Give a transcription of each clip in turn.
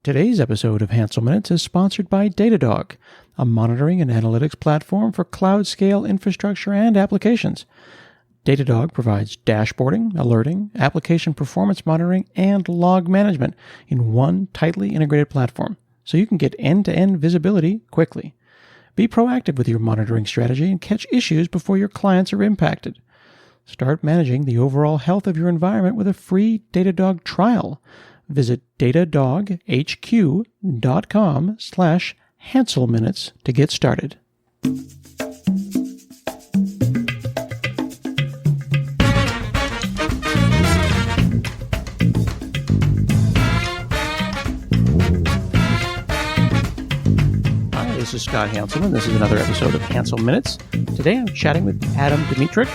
Today's episode of Hansel Minutes is sponsored by Datadog, a monitoring and analytics platform for cloud-scale infrastructure and applications. Datadog provides dashboarding, alerting, application performance monitoring, and log management in one tightly integrated platform, so you can get end-to-end visibility quickly. Be proactive with your monitoring strategy and catch issues before your clients are impacted. Start managing the overall health of your environment with a free Datadog trial. Visit datadoghq.com/HanselMinutes to get started. Hi, this is Scott Hanselman. This is another episode of Hansel Minutes. Today I'm chatting with Adam Dymitruk,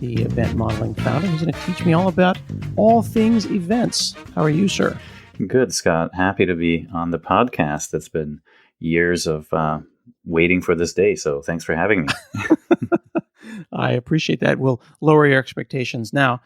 the event modeling founder. He's going to teach me all about all things events. How are you, sir? Good, Scott. Happy to be on the podcast. It's been years of waiting for this day, so thanks for having me. I appreciate that. We'll lower your expectations now.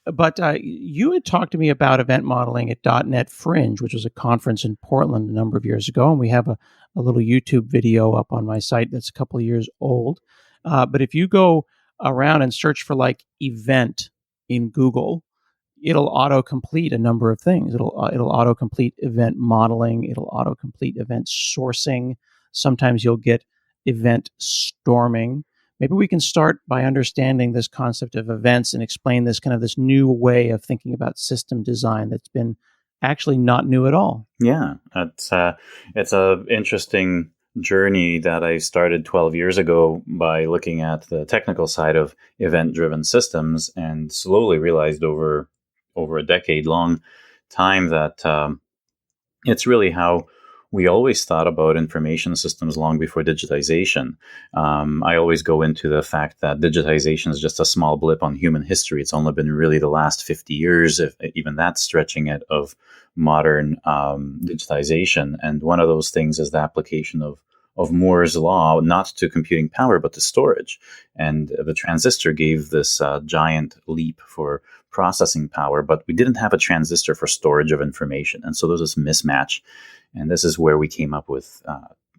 But you had talked to me about event modeling at .NET Fringe, which was a conference in Portland a number of years ago, and we have a little YouTube video up on my site that's a couple of years old. But if you go around and search for like event in Google, it'll autocomplete a number of things. It'll autocomplete event modeling. It'll autocomplete event sourcing. Sometimes you'll get event storming. Maybe we can start by understanding this concept of events and explain this kind of this new way of thinking about system design that's been actually not new at all. Yeah, it's a interesting journey that I started 12 years ago by looking at the technical side of event-driven systems, and slowly realized over a decade-long time that it's really how we always thought about information systems long before digitization. I always go into the fact that digitization is just a small blip on human history. It's only been really the last 50 years, if even that's stretching it, of modern digitization. And one of those things is the application of Moore's law, not to computing power, but to storage. And the transistor gave this giant leap for processing power, but we didn't have a transistor for storage of information. And so there's this mismatch. And this is where we came up with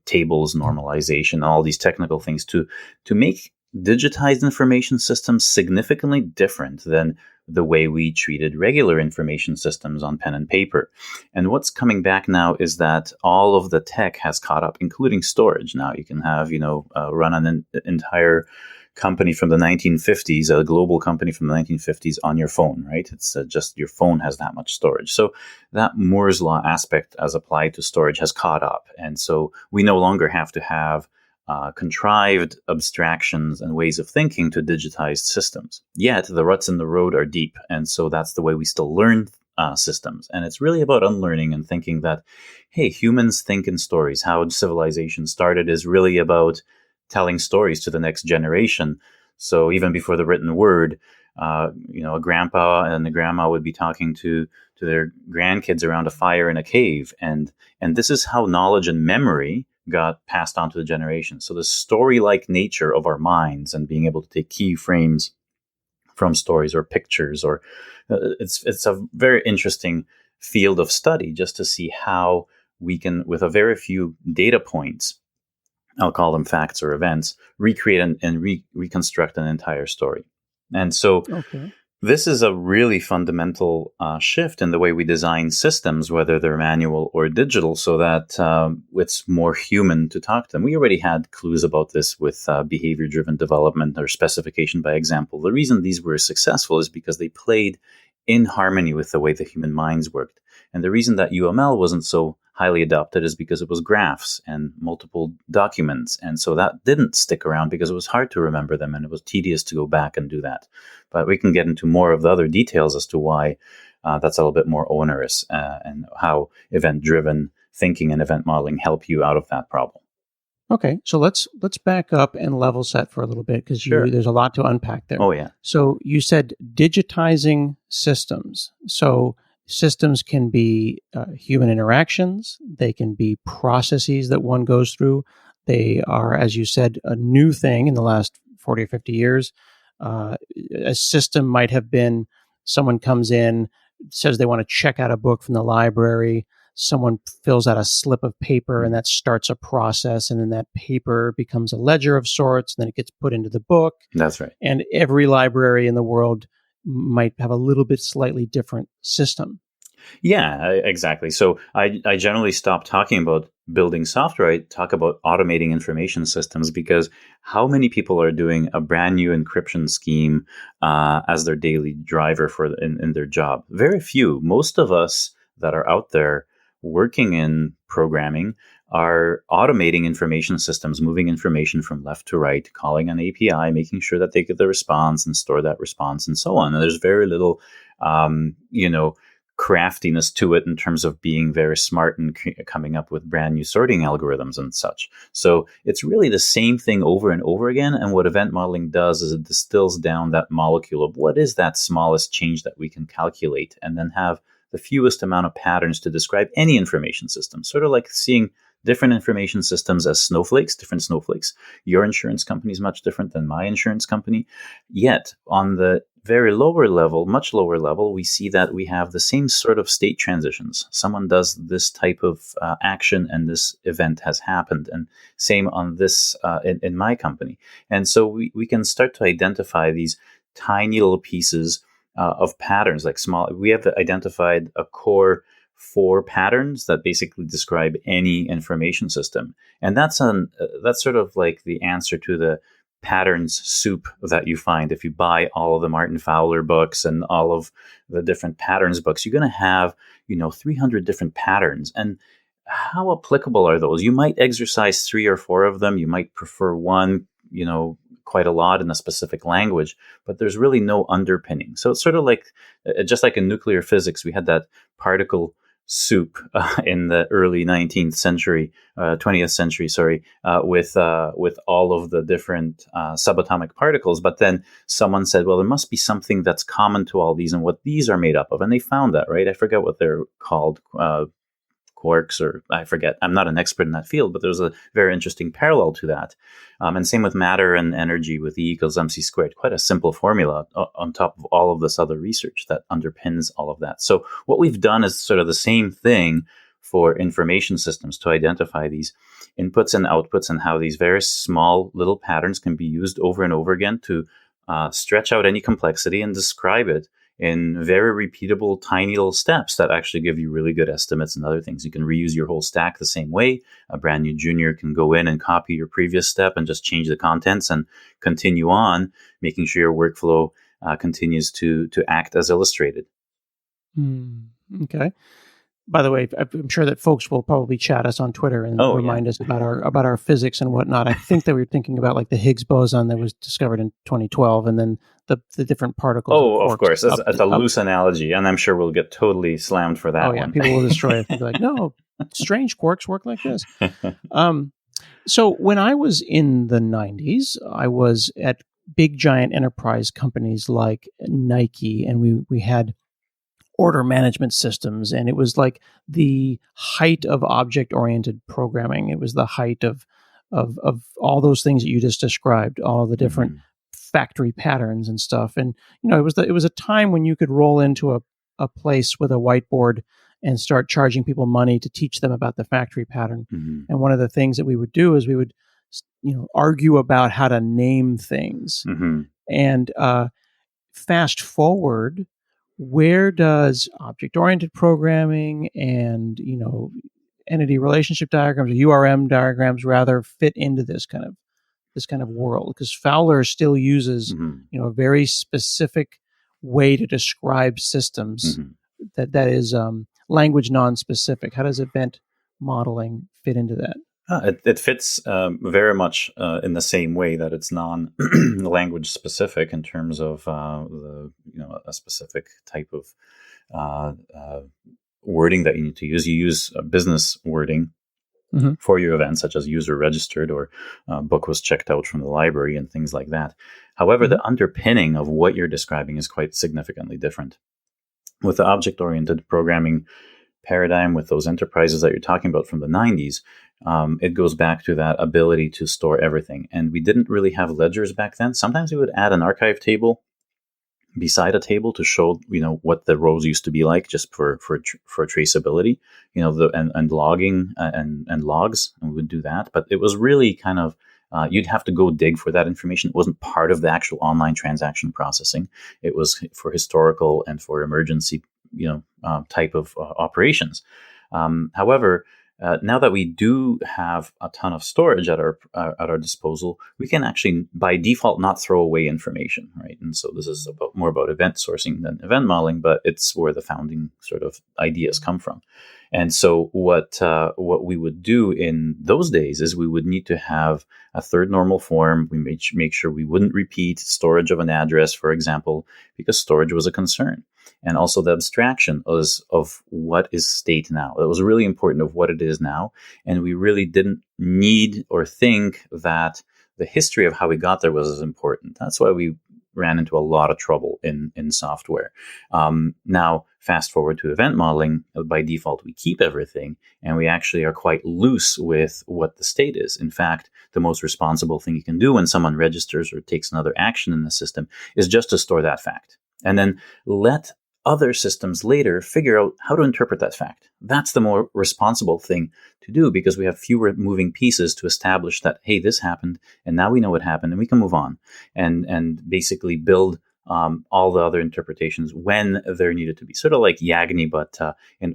tables, normalization, all these technical things to make digitized information systems significantly different than the way we treated regular information systems on pen and paper. And what's coming back now is that all of the tech has caught up, including storage. Now you can have, run an entire company from the 1950s, a global company from the 1950s on your phone, right? It's just your phone has that much storage. So that Moore's law aspect as applied to storage has caught up. And so we no longer have to have contrived abstractions and ways of thinking to digitized systems. Yet the ruts in the road are deep. And so that's the way we still learn systems. And it's really about unlearning and thinking that, hey, humans think in stories. How civilization started is really about telling stories to the next generation. So even before the written word, a grandpa and a grandma would be talking to their grandkids around a fire in a cave. And this is how knowledge and memory got passed on to the generation. So the story-like nature of our minds and being able to take key frames from stories or pictures, or it's a very interesting field of study just to see how we can, with a very few data points, I'll call them facts or events, recreate and reconstruct an entire story. And so This is a really fundamental shift in the way we design systems, whether they're manual or digital, so that it's more human to talk to them. We already had clues about this with behavior-driven development or specification by example. The reason these were successful is because they played in harmony with the way the human minds worked. And the reason that UML wasn't so highly adopted is because it was graphs and multiple documents. And so that didn't stick around because it was hard to remember them and it was tedious to go back and do that. But we can get into more of the other details as to why that's a little bit more onerous and how event-driven thinking and event modeling help you out of that problem. Okay, so let's back up and level set for a little bit because there's a lot to unpack there. Oh, yeah. So you said digitizing systems. So systems can be human interactions. They can be processes that one goes through. They are, as you said, a new thing in the last 40 or 50 years. A system might have been someone comes in, says they want to check out a book from the library. someone fills out a slip of paper and that starts a process, and then that paper becomes a ledger of sorts, and then it gets put into the book. That's right. And every library in the world might have a little bit slightly different system. Yeah, exactly. So I generally stop talking about building software. I talk about automating information systems, because how many people are doing a brand new encryption scheme as their daily driver in their job? Very few. Most of us that are out there working in programming are automating information systems, moving information from left to right, calling an API, making sure that they get the response and store that response, and so on. And there's very little, craftiness to it in terms of being very smart and coming up with brand new sorting algorithms and such. So it's really the same thing over and over again. And what event modeling does is it distills down that molecule of what is that smallest change that we can calculate, and then have the fewest amount of patterns to describe any information system. Sort of like seeing different information systems as snowflakes, different snowflakes. Your insurance company is much different than my insurance company. Yet on the very lower level, much lower level, we see that we have the same sort of state transitions. Someone does this type of action and this event has happened. And same on this in my company. And so we can start to identify these tiny little pieces of patterns, like small. We have identified a core 4 patterns that basically describe any information system. And that's sort of like the answer to the patterns soup that you find if you buy all of the Martin Fowler books and all of the different patterns books. You're going to have 300 different patterns. And how applicable are those? You might exercise 3 or 4 of them. You might prefer one, quite a lot in a specific language, but there's really no underpinning. So it's sort of like, just like in nuclear physics, we had that particle soup in the early 20th century, with all of the different subatomic particles. But then someone said, well, there must be something that's common to all these and what these are made up of. And they found that, right? I forget what they're called, quarks, or I forget. I'm not an expert in that field, but there's a very interesting parallel to that. And same with matter and energy with E equals mc squared. Quite a simple formula on top of all of this other research that underpins all of that. So what we've done is sort of the same thing for information systems to identify these inputs and outputs, and how these very small little patterns can be used over and over again to stretch out any complexity and describe it in very repeatable, tiny little steps that actually give you really good estimates and other things. You can reuse your whole stack the same way. A brand new junior can go in and copy your previous step and just change the contents and continue on, making sure your workflow continues to act as illustrated. Okay. By the way, I'm sure that folks will probably chat us on Twitter and remind us about our physics and whatnot. I think that we were thinking about like the Higgs boson that was discovered in 2012, and then the different particles. Oh, of course. It's a loose analogy, and I'm sure we'll get totally slammed for that one. Yeah, people will destroy it and be like, no, strange quarks work like this. So when I was in the 90s, I was at big, giant enterprise companies like Nike, and we had order management systems, and it was like the height of object-oriented programming. It was the height of all those things that you just described, all the different factory patterns and stuff. And it was a time when you could roll into a place with a whiteboard and start charging people money to teach them about the factory pattern. And one of the things that we would do is we would argue about how to name things. And fast forward, where does object-oriented programming and entity relationship diagrams, or URM diagrams rather, fit into this kind of world? Because Fowler still uses a very specific way to describe systems that is language non-specific. How does event modeling fit into that? It fits very much in the same way that it's non-language specific in terms of a specific type of wording that you need to use. You use business wording for your events, such as user registered or book was checked out from the library and things like that. However, the underpinning of what you're describing is quite significantly different. With the object-oriented programming paradigm, with those enterprises that you're talking about from the 90s, it goes back to that ability to store everything. And we didn't really have ledgers back then. Sometimes we would add an archive table, beside a table to show, what the rows used to be like, just for traceability, and logging, and logs, and we would do that. But it was really kind of, you'd have to go dig for that information. It wasn't part of the actual online transaction processing. It was for historical and for emergency, type of operations. However, now that we do have a ton of storage at our disposal, we can actually, by default, not throw away information, right? And so this is more about event sourcing than event modeling, but it's where the founding sort of ideas come from. And so what we would do in those days is we would need to have a third normal form. We make sure we wouldn't repeat storage of an address, for example, because storage was a concern. And also the abstraction of what is state now. It was really important of what it is now. And we really didn't need or think that the history of how we got there was as important. That's why we ran into a lot of trouble in software. Now, fast forward to event modeling, by default, we keep everything, and we actually are quite loose with what the state is. In fact, the most responsible thing you can do when someone registers or takes another action in the system is just to store that fact, and then let other systems later figure out how to interpret that fact. That's the more responsible thing to do, because we have fewer moving pieces to establish that, hey, this happened, and now we know what happened, and we can move on and basically build all the other interpretations when they're needed to be. Sort of like Yagni, but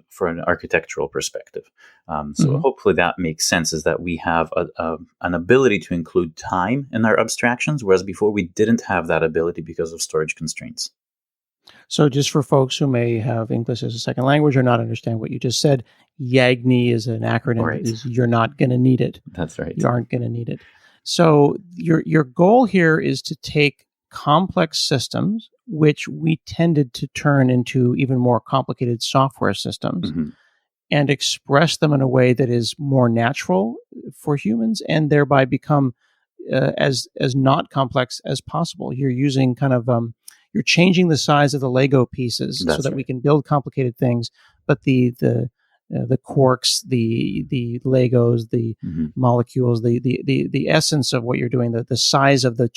for an architectural perspective. So hopefully that makes sense, is that we have an ability to include time in our abstractions, whereas before we didn't have that ability because of storage constraints. So just for folks who may have English as a second language or not understand what you just said, YAGNI is an acronym. Right. That is, you're not going to need it. That's right. You aren't going to need it. So your goal here is to take complex systems, which we tended to turn into even more complicated software systems, and express them in a way that is more natural for humans, and thereby become as not complex as possible. You're using kind of you're changing the size of the Lego pieces so that we can build complicated things, but the quarks, the Legos, the molecules, the essence of what you're doing, the size of the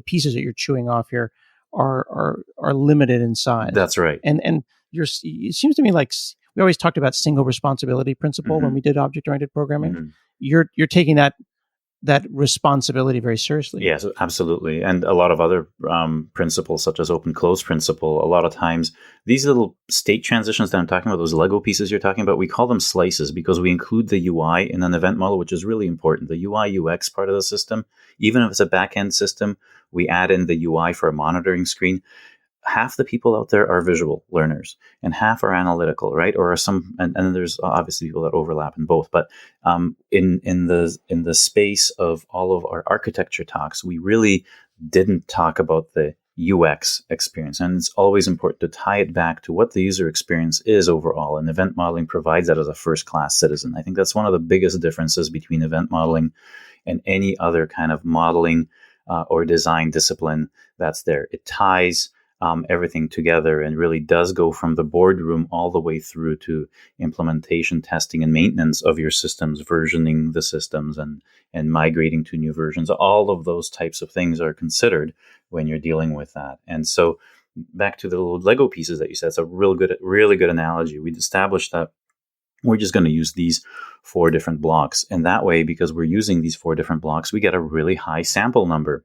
pieces that you're chewing off here are limited in size. That's right. And it seems to me like we always talked about single responsibility principle when we did object-oriented programming. You're taking that responsibility very seriously. Yes, absolutely. And a lot of other principles, such as open-close principle, a lot of times, these little state transitions that I'm talking about, those Lego pieces you're talking about, we call them slices because we include the UI in an event model, which is really important. The UI UX part of the system, even if it's a back-end system, we add in the UI for a monitoring screen. Half the people out there are visual learners and half are analytical, right? Or and there's obviously people that overlap in both. But in the space of all of our architecture talks, we really didn't talk about the UX experience. And it's always important to tie it back to what the user experience is overall. And event modeling provides that as a first-class citizen. I think that's one of the biggest differences between event modeling and any other kind of modeling or design discipline that's there. It ties everything together and really does go from the boardroom all the way through to implementation, testing, and maintenance of your systems, versioning the systems and migrating to new versions. All of those types of things are considered when you're dealing with that. And so back to the little Lego pieces that you said, it's a really good analogy. We'd established that we're just going to use these 4 different blocks. And that way, because we're using these 4 different blocks, we get a really high sample number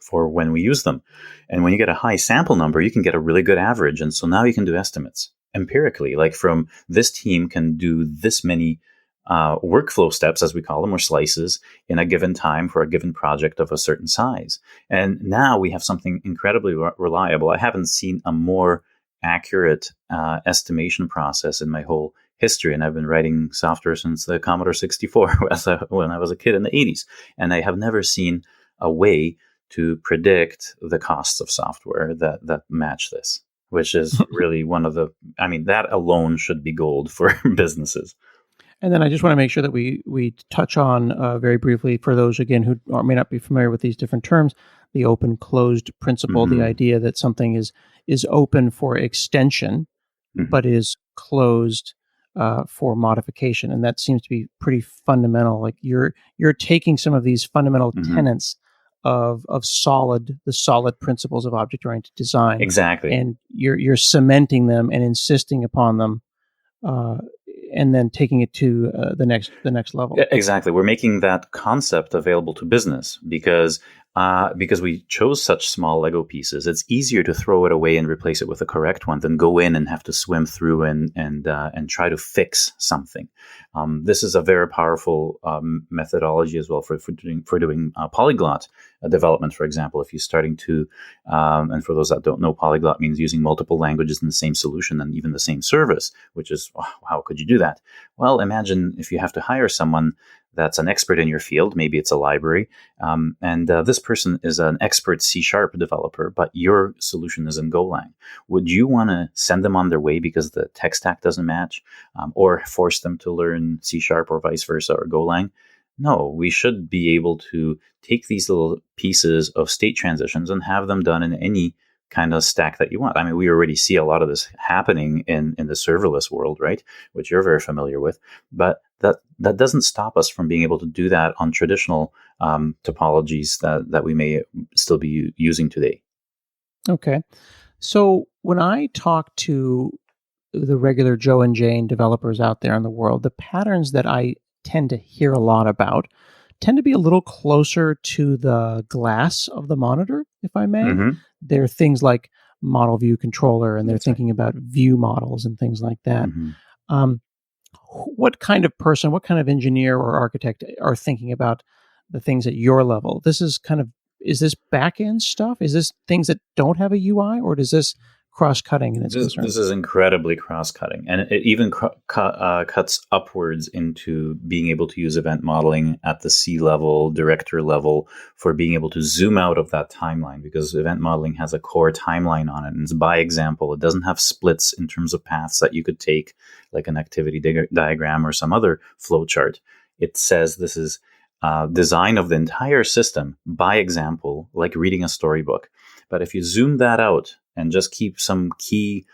for when we use them. And when you get a high sample number, you can get a really good average. And so now you can do estimates empirically, like from this team can do this many workflow steps, as we call them, or slices in a given time for a given project of a certain size. And now we have something incredibly reliable. I haven't seen a more accurate estimation process in my whole history. And I've been writing software since the Commodore 64 when I was a kid in the 80s. And I have never seen a way to predict the costs of software that match this, which is really that alone should be gold for businesses. And then I just want to make sure that we touch on very briefly, for those, again, who may not be familiar with these different terms, the open-closed principle, the idea that something is open for extension, but is closed for modification. And that seems to be pretty fundamental. Like you're taking some of these fundamental tenets of the solid principles of object-oriented design. Exactly. And you're cementing them and insisting upon them, and then taking it to the next level. Exactly. We're making that concept available to business because we chose such small Lego pieces. It's easier to throw it away and replace it with a correct one than go in and have to swim through and try to fix something. This is a very powerful methodology as well for doing polyglot development. For example, if you're starting to, and for those that don't know, polyglot means using multiple languages in the same solution and even the same service, which is, how could you do that? Well, imagine if you have to hire someone that's an expert in your field. Maybe it's a library, and this person is an expert C# developer, but your solution is in Golang. Would you want to send them on their way because the tech stack doesn't match, or force them to learn C# or vice versa or Golang? No, we should be able to take these little pieces of state transitions and have them done in any kind of stack that you want. I mean, we already see a lot of this happening in the serverless world, right? Which you're very familiar with. But that doesn't stop us from being able to do that on traditional topologies that we may still be using today. Okay. So when I talk to the regular Joe and Jane developers out there in the world, the patterns that I tend to hear a lot about tend to be a little closer to the glass of the monitor, if I may. Mm-hmm. They're things like model view controller, and they're That's thinking about view models and things like that. Mm-hmm. What kind of person, what kind of engineer or architect are thinking about the things at your level? Is this back-end stuff? Is this things that don't have a UI, or does this cross-cutting in its concern? This is incredibly cross-cutting, and it even cuts upwards into being able to use event modeling at the C-level, director level, for being able to zoom out of that timeline, because event modeling has a core timeline on it, and it's by example. It doesn't have splits in terms of paths that you could take, like an activity diagram or some other flow chart. It says this is design of the entire system by example, like reading a storybook. But if you zoom that out and just keep some key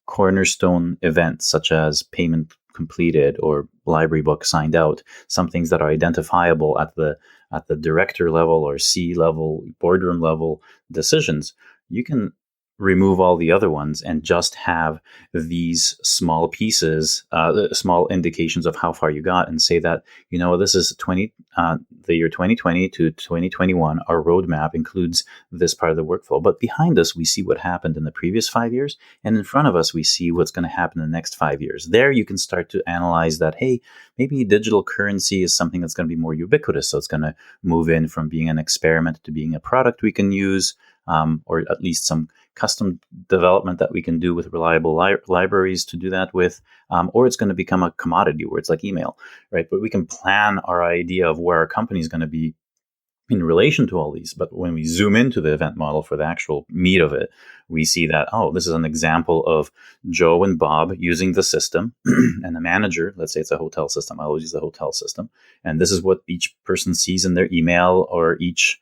cornerstone events, such as payment completed or library book signed out, some things that are identifiable at the director level or C level, boardroom level decisions, you can remove all the other ones and just have these small pieces, small indications of how far you got, and say that, this is the year 2020 to 2021. Our roadmap includes this part of the workflow. But behind us, we see what happened in the previous 5 years. And in front of us, we see what's going to happen in the next 5 years. There, you can start to analyze that, hey, maybe digital currency is something that's going to be more ubiquitous. So it's going to move in from being an experiment to being a product we can use, or at least some custom development that we can do with reliable libraries to do that with, or it's going to become a commodity where it's like email, right? But we can plan our idea of where our company is going to be in relation to all these. But when we zoom into the event model for the actual meat of it, we see that, this is an example of Joe and Bob using the system and the manager. Let's say it's a hotel system. I always use the hotel system. And this is what each person sees in their email or each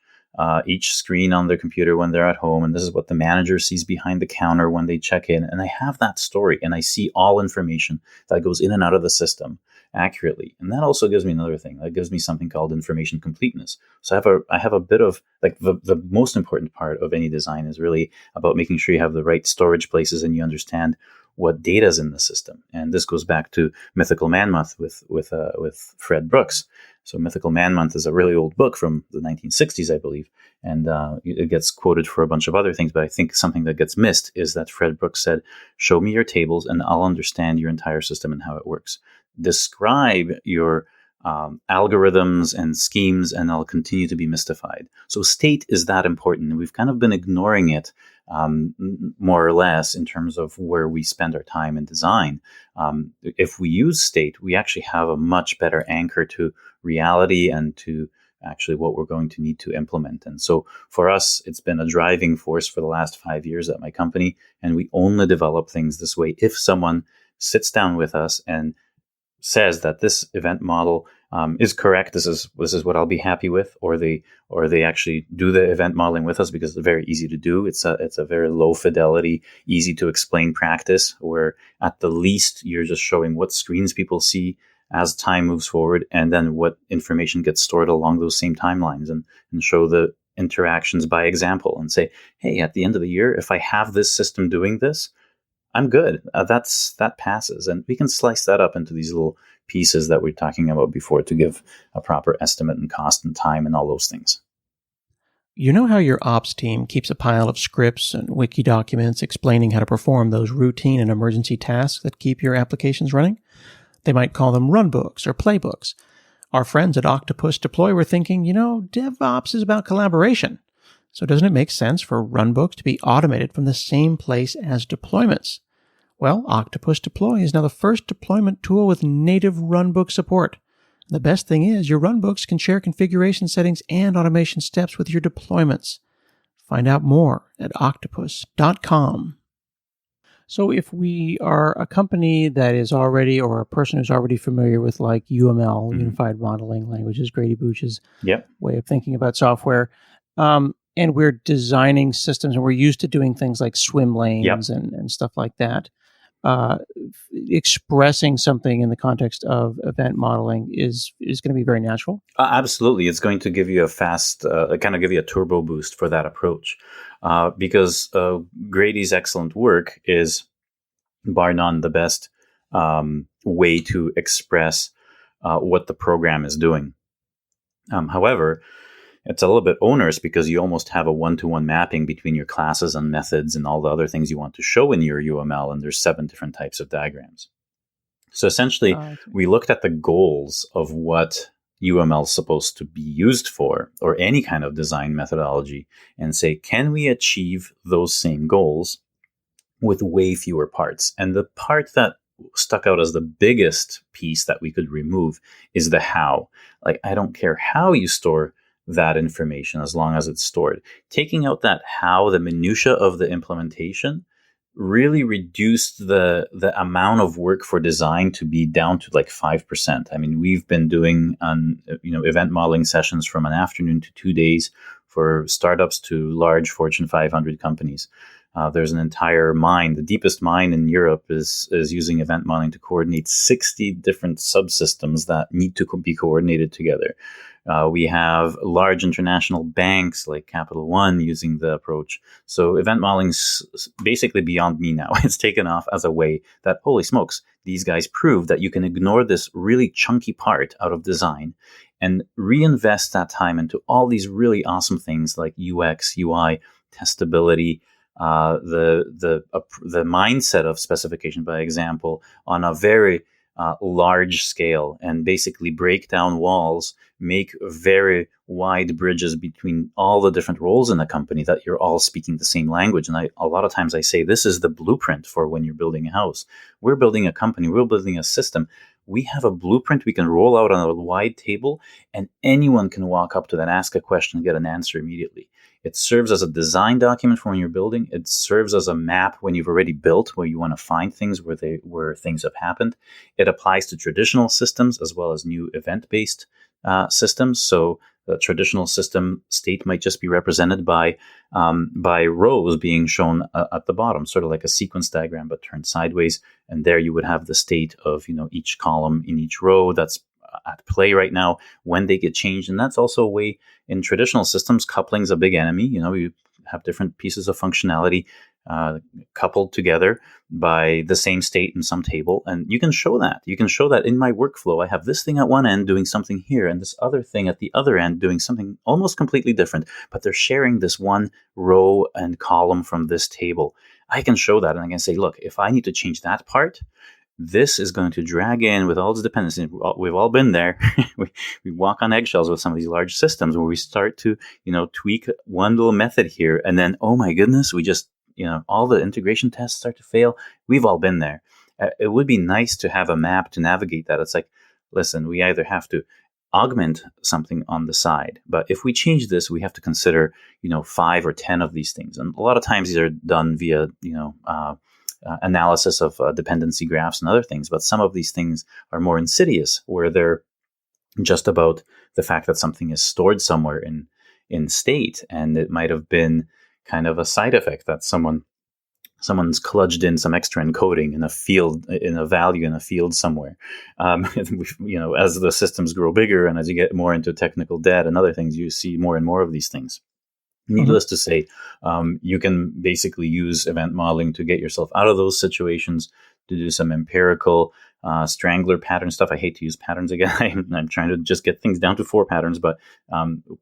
screen on their computer when they're at home. And this is what the manager sees behind the counter when they check in. And I have that story and I see all information that goes in and out of the system accurately. And that also gives me another thing. That gives me something called information completeness. So I have a bit of, like, the most important part of any design is really about making sure you have the right storage places and you understand what data is in the system. And this goes back to Mythical Man Month with Fred Brooks. So Mythical Man Month is a really old book from the 1960s, I believe. And it gets quoted for a bunch of other things. But I think something that gets missed is that Fred Brooks said, show me your tables and I'll understand your entire system and how it works. Describe your algorithms and schemes, and I'll continue to be mystified. So state is that important. And we've kind of been ignoring it more or less in terms of where we spend our time in design. If we use state, we actually have a much better anchor to reality and to actually what we're going to need to implement. And so for us, it's been a driving force for the last 5 years at my company. And we only develop things this way if someone sits down with us and says that this event model is correct. This is what I'll be happy with, or they actually do the event modeling with us because it's very easy to do. It's a very low fidelity, easy to explain practice where at the least you're just showing what screens people see as time moves forward, and then what information gets stored along those same timelines, and show the interactions by example and say, hey, at the end of the year, if I have this system doing this, I'm good. That passes. And we can slice that up into these little pieces that we were talking about before to give a proper estimate and cost and time and all those things. You know how your ops team keeps a pile of scripts and wiki documents explaining how to perform those routine and emergency tasks that keep your applications running? They might call them runbooks or playbooks. Our friends at Octopus Deploy were thinking, DevOps is about collaboration. So doesn't it make sense for runbooks to be automated from the same place as deployments? Well, Octopus Deploy is now the first deployment tool with native runbook support. The best thing is your runbooks can share configuration settings and automation steps with your deployments. Find out more at octopus.com. So if we are a company that is already, or a person who's already familiar with like UML, Unified Modeling Languages, Grady Booch's way of thinking about software, and we're designing systems and we're used to doing things like swim lanes and stuff like that, expressing something in the context of event modeling is going to be very natural. Absolutely. It's going to give you a fast, kind of give you a turbo boost for that approach. Because Grady's excellent work is, bar none, the best way to express what the program is doing. However, it's a little bit onerous because you almost have a one-to-one mapping between your classes and methods and all the other things you want to show in your UML, and there's 7 different types of diagrams. So essentially, we looked at the goals of what UML is supposed to be used for, or any kind of design methodology, and say, can we achieve those same goals with way fewer parts? And the part that stuck out as the biggest piece that we could remove is the how. Like, I don't care how you store that information as long as it's stored. Taking out that how, the minutia of the implementation, really reduced the amount of work for design to be down to like 5%. I mean, we've been doing event modeling sessions from an afternoon to 2 days for startups to large Fortune 500 companies. There's an entire mine. The deepest mine in Europe is using event modeling to coordinate 60 different subsystems that need to be coordinated together. We have large international banks like Capital One using the approach. So event modeling's basically beyond me now. It's taken off as a way that, holy smokes, these guys prove that you can ignore this really chunky part out of design and reinvest that time into all these really awesome things like UX, UI, testability, the mindset of specification by example on a very large scale, and basically break down walls, make very wide bridges between all the different roles in the company, that you're all speaking the same language. And a lot of times I say this is the blueprint for when you're building a house. We're building a company, we're building a system. We have a blueprint we can roll out on a wide table, and anyone can walk up to that, ask a question, and get an answer immediately. It serves as a design document for when you're building. It serves as a map when you've already built, where you want to find things where things have happened. It applies to traditional systems as well as new event-based systems. So the traditional system state might just be represented by rows being shown at the bottom, sort of like a sequence diagram, but turned sideways. And there you would have the state of each column in each row that's at play right now, when they get changed. And that's also a way in traditional systems, coupling's a big enemy. You have different pieces of functionality coupled together by the same state in some table. And you can show that. You can show that in my workflow, I have this thing at one end doing something here, and this other thing at the other end doing something almost completely different, but they're sharing this one row and column from this table. I can show that, and I can say, look, if I need to change that part, this is going to drag in with all its dependencies. We've all been there. we walk on eggshells with some of these large systems where we start to, tweak one little method here. And then, oh my goodness, we just, all the integration tests start to fail. We've all been there. It would be nice to have a map to navigate that. It's like, listen, we either have to augment something on the side, but if we change this, we have to consider, 5 or 10 of these things. And a lot of times these are done via, analysis of dependency graphs and other things. But some of these things are more insidious, where they're just about the fact that something is stored somewhere in state, and it might have been kind of a side effect that someone someone's kludged in some extra encoding in a field, in a value in a field somewhere. As the systems grow bigger and as you get more into technical debt and other things, you see more and more of these things. Needless to say, you can basically use event modeling to get yourself out of those situations, to do some empirical strangler pattern stuff. I hate to use patterns again. I'm trying to just get things down to 4 patterns. But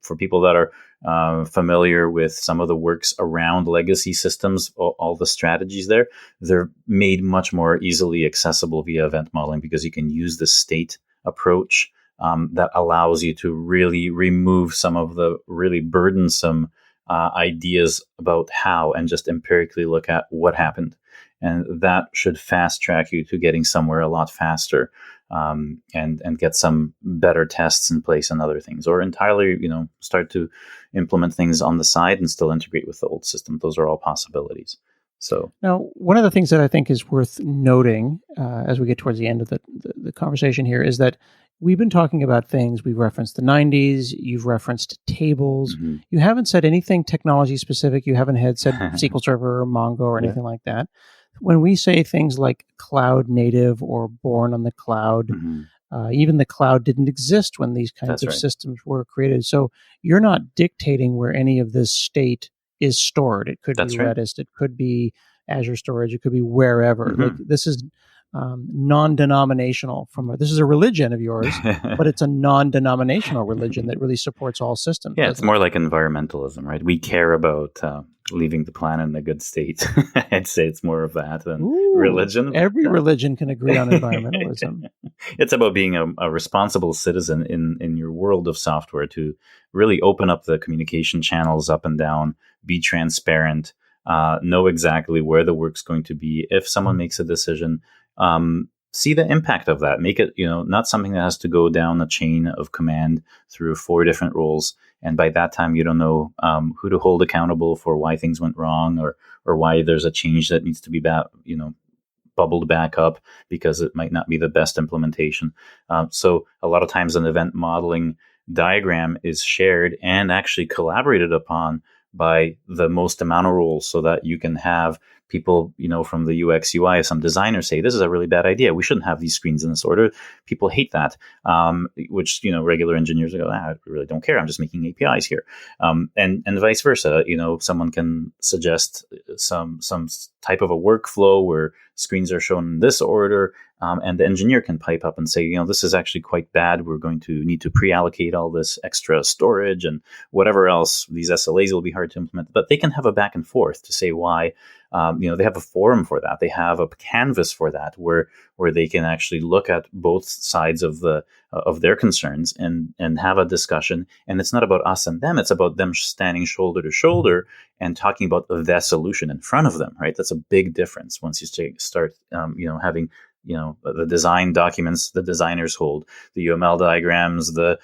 for people that are familiar with some of the works around legacy systems, all the strategies there, they're made much more easily accessible via event modeling because you can use the state approach that allows you to really remove some of the really burdensome ideas about how and just empirically look at what happened. And that should fast track you to getting somewhere a lot faster and get some better tests in place and other things, or entirely, start to implement things on the side and still integrate with the old system. Those are all possibilities. So now, one of the things that I think is worth noting as we get towards the end of the conversation here is that we've been talking about things. We've referenced the 90s. You've referenced tables. Mm-hmm. You haven't said anything technology specific. You haven't said SQL Server or Mongo or anything like that. When we say things like cloud native or born on the cloud, even the cloud didn't exist when these kinds of systems were created. So you're not dictating where any of this state is stored. It could be Redis. It could be Azure Storage. It could be wherever. Like, this is non-denominational. This is a religion of yours, but it's a non-denominational religion that really supports all systems. Yeah, it's more like environmentalism, right? We care about leaving the planet in a good state. I'd say it's more of that than religion. Every religion can agree on environmentalism. It's about being a responsible citizen in your world of software, to really open up the communication channels up and down, be transparent, know exactly where the work's going to be. If someone makes a decision, see the impact of that. Make it, not something that has to go down a chain of command through 4 different roles. And by that time, you don't know who to hold accountable for why things went wrong, or why there's a change that needs to be bubbled back up because it might not be the best implementation. So a lot of times an event modeling diagram is shared and actually collaborated upon by the most amount of roles, so that you can have people, from the UX UI, some designers say, this is a really bad idea. We shouldn't have these screens in this order. People hate that, which, regular engineers go, I really don't care. I'm just making APIs here. And vice versa. Someone can suggest some type of a workflow where screens are shown in this order. And the engineer can pipe up and say, this is actually quite bad. We're going to need to pre-allocate all this extra storage and whatever else. These SLAs will be hard to implement, but they can have a back and forth to say why. They have a forum for that. They have a canvas for that, where they can actually look at both sides of their concerns and have a discussion. And it's not about us and them. It's about them standing shoulder to shoulder and talking about the solution in front of them. Right? That's a big difference once you start, having the design documents the designers hold, the UML diagrams the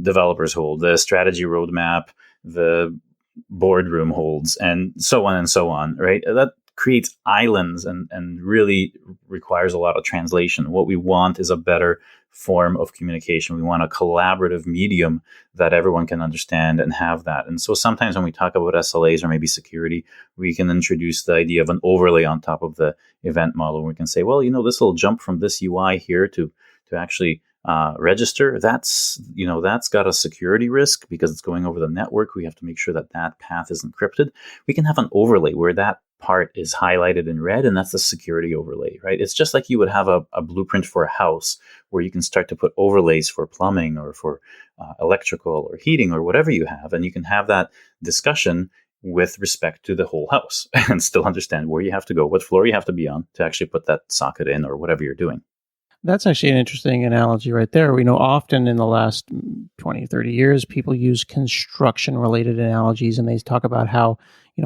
developers hold, the strategy roadmap the boardroom holds, and so on, right? That creates islands and really requires a lot of translation. What we want is a better form of communication. We want a collaborative medium that everyone can understand and have that. And so sometimes when we talk about SLAs or maybe security, we can introduce the idea of an overlay on top of the event model. We can say, well, this will jump from this UI here to actually register. That's got a security risk because it's going over the network. We have to make sure that path is encrypted. We can have an overlay where that part is highlighted in red, and that's the security overlay, right? It's just like you would have a blueprint for a house where you can start to put overlays for plumbing or for electrical or heating or whatever you have, and you can have that discussion with respect to the whole house and still understand where you have to go, what floor you have to be on to actually put that socket in or whatever you're doing. That's actually an interesting analogy right there. We know often in the last 20, 30 years, people use construction-related analogies, and they talk about how,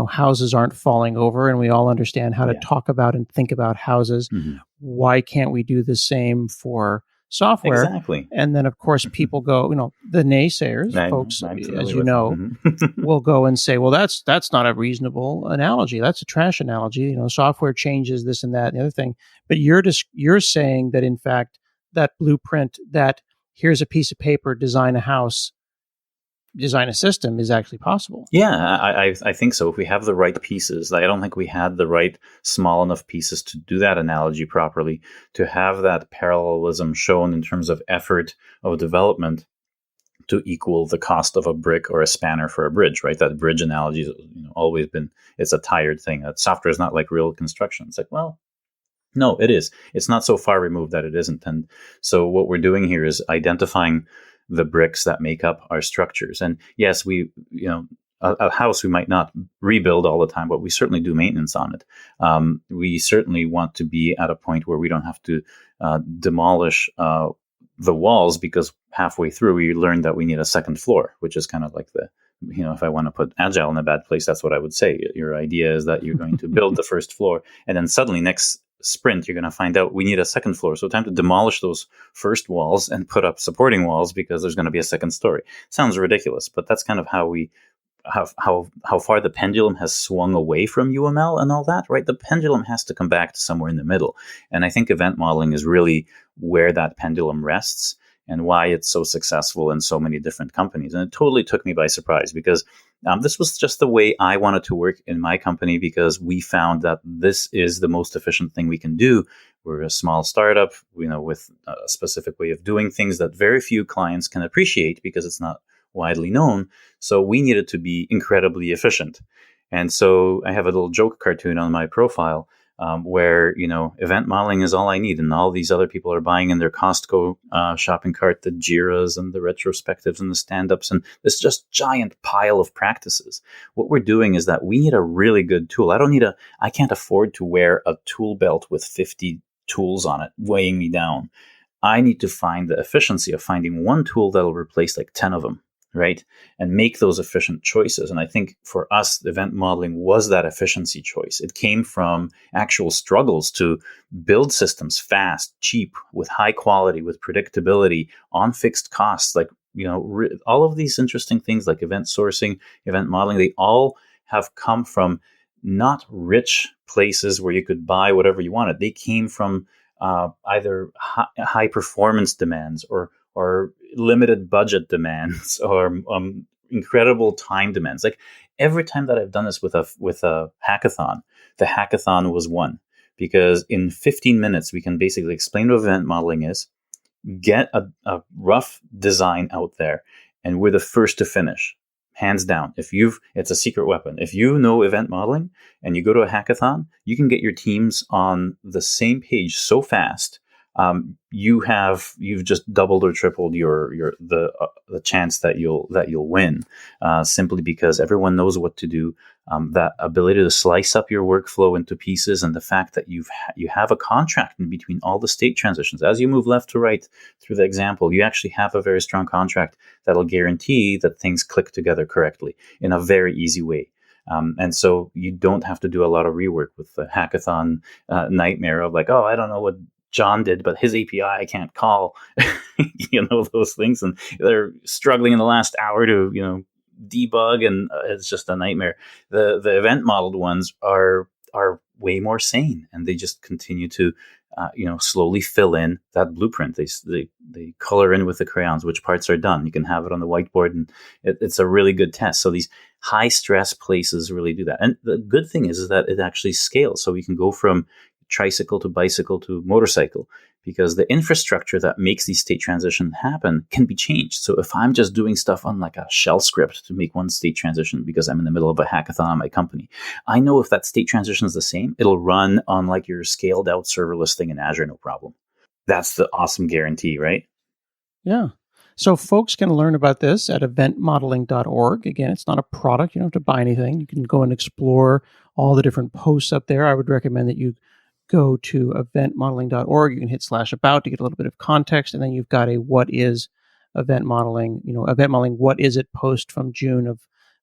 houses aren't falling over, and we all understand how to talk about and think about houses. Mm-hmm. Why can't we do the same for software? Exactly. And then, of course, people go, the naysayers, folks, as you know, will go and say, well, that's not a reasonable analogy. That's a trash analogy. Software changes this and that and the other thing. But you're saying that, in fact, that blueprint, that here's a piece of paper, design a house, design a system is actually possible. Yeah, I think so. If we have the right pieces, I don't think we had the right small enough pieces to do that analogy properly, to have that parallelism shown in terms of effort of development to equal the cost of a brick or a spanner for a bridge, right? That bridge analogy has always been, it's a tired thing. That software is not like real construction. It's like, well, no, it is. It's not so far removed that it isn't. And so what we're doing here is identifying the bricks that make up our structures. And yes, a house we might not rebuild all the time, but we certainly do maintenance on it. We certainly want to be at a point where we don't have to demolish the walls, because halfway through we learned that we need a second floor, which is kind of like if I want to put agile in a bad place, that's what I would say. Your idea is that you're going to build the first floor, and then suddenly next sprint, you're going to find out we need a second floor. So time to demolish those first walls and put up supporting walls, because there's going to be a second story. Sounds ridiculous, but that's kind of how far the pendulum has swung away from UML and all that, right? The pendulum has to come back to somewhere in the middle. And I think event modeling is really where that pendulum rests, and why it's so successful in so many different companies. And it totally took me by surprise, because this was just the way I wanted to work in my company, because we found that this is the most efficient thing we can do. We're a small startup, with a specific way of doing things that very few clients can appreciate, because it's not widely known. So we needed to be incredibly efficient. And so I have a little joke cartoon on my profile where, event modeling is all I need. And all these other people are buying in their Costco shopping cart the JIRAs and the retrospectives and the stand-ups and this just giant pile of practices. What we're doing is that we need a really good tool. I can't afford to wear a tool belt with 50 tools on it weighing me down. I need to find the efficiency of finding one tool that'll replace like 10 of them. Right? And make those efficient choices. And I think for us, event modeling was that efficiency choice. It came from actual struggles to build systems fast, cheap, with high quality, with predictability, on fixed costs. Like, all of these interesting things like event sourcing, event modeling, they all have come from not rich places where you could buy whatever you wanted. They came from either high performance demands or limited budget demands or incredible time demands. Like every time that I've done this with a hackathon, the hackathon was won, because in 15 minutes we can basically explain what event modeling is, get a rough design out there, and we're the first to finish, hands down. It's a secret weapon. If you know event modeling and you go to a hackathon, you can get your teams on the same page so fast. You've just doubled or tripled the chance that you'll win, simply because everyone knows what to do. That ability to slice up your workflow into pieces, and the fact that you have a contract in between all the state transitions. As you move left to right through the example, you actually have a very strong contract that'll guarantee that things click together correctly in a very easy way. And so you don't have to do a lot of rework with the hackathon nightmare of like, oh, I don't know what John did, but his API I can't call, those things. And they're struggling in the last hour to, debug, and it's just a nightmare. The event modeled ones are way more sane, and they just continue to, slowly fill in that blueprint. They color in with the crayons which parts are done. You can have it on the whiteboard, and it's a really good test. So these high stress places really do that. And the good thing is that it actually scales. So we can go from tricycle to bicycle to motorcycle, because the infrastructure that makes these state transitions happen can be changed. So if I'm just doing stuff on like a shell script to make one state transition because I'm in the middle of a hackathon on my company, I know if that state transition is the same, it'll run on like your scaled out serverless thing in Azure, no problem. That's the awesome guarantee, right? Yeah. So folks can learn about this at eventmodeling.org. Again, it's not a product. You don't have to buy anything. You can go and explore all the different posts up there. I would recommend that you go to eventmodeling.org. You can hit /about to get a little bit of context. And then you've got a what is event modeling, event modeling, what is it post from June of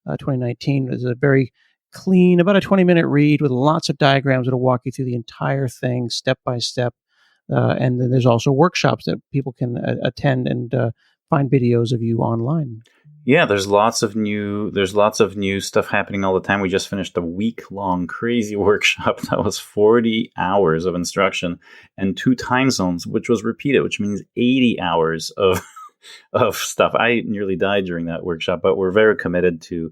2019. It's a very clean, about a 20-minute read with lots of diagrams that'll walk you through the entire thing step by step. And then there's also workshops that people can attend and find videos of you online. Yeah, there's lots of new stuff happening all the time. We just finished a week-long crazy workshop that was 40 hours of instruction and 2 time zones, which was repeated, which means 80 hours of of stuff. I nearly died during that workshop, but we're very committed to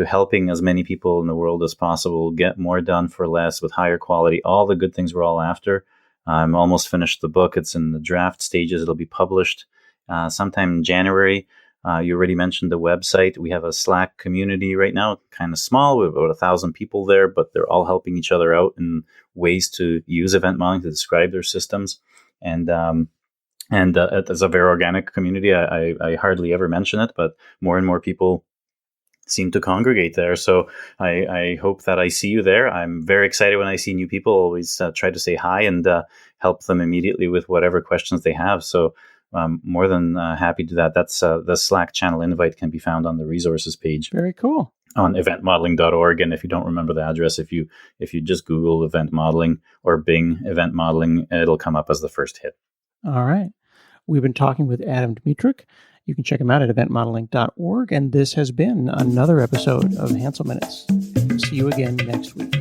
helping as many people in the world as possible get more done for less with higher quality, all the good things we're all after. I'm almost finished the book. It's in the draft stages. It'll be published sometime in January. You already mentioned the website. We have a Slack community right now, kind of small. We have about 1,000 people there, but they're all helping each other out in ways to use event modeling to describe their systems. And it's a very organic community. I hardly ever mention it, but more and more people seem to congregate there. So I hope that I see you there. I'm very excited when I see new people. Always try to say hi and help them immediately with whatever questions they have. So I'm more than happy to do that. That's the Slack channel invite can be found on the resources page. Very cool. On eventmodeling.org. And if you don't remember the address, if you just Google event modeling or Bing event modeling, it'll come up as the first hit. All right. We've been talking with Adam Dymitruk. You can check him out at eventmodeling.org. And this has been another episode of Hansel Minutes. See you again next week.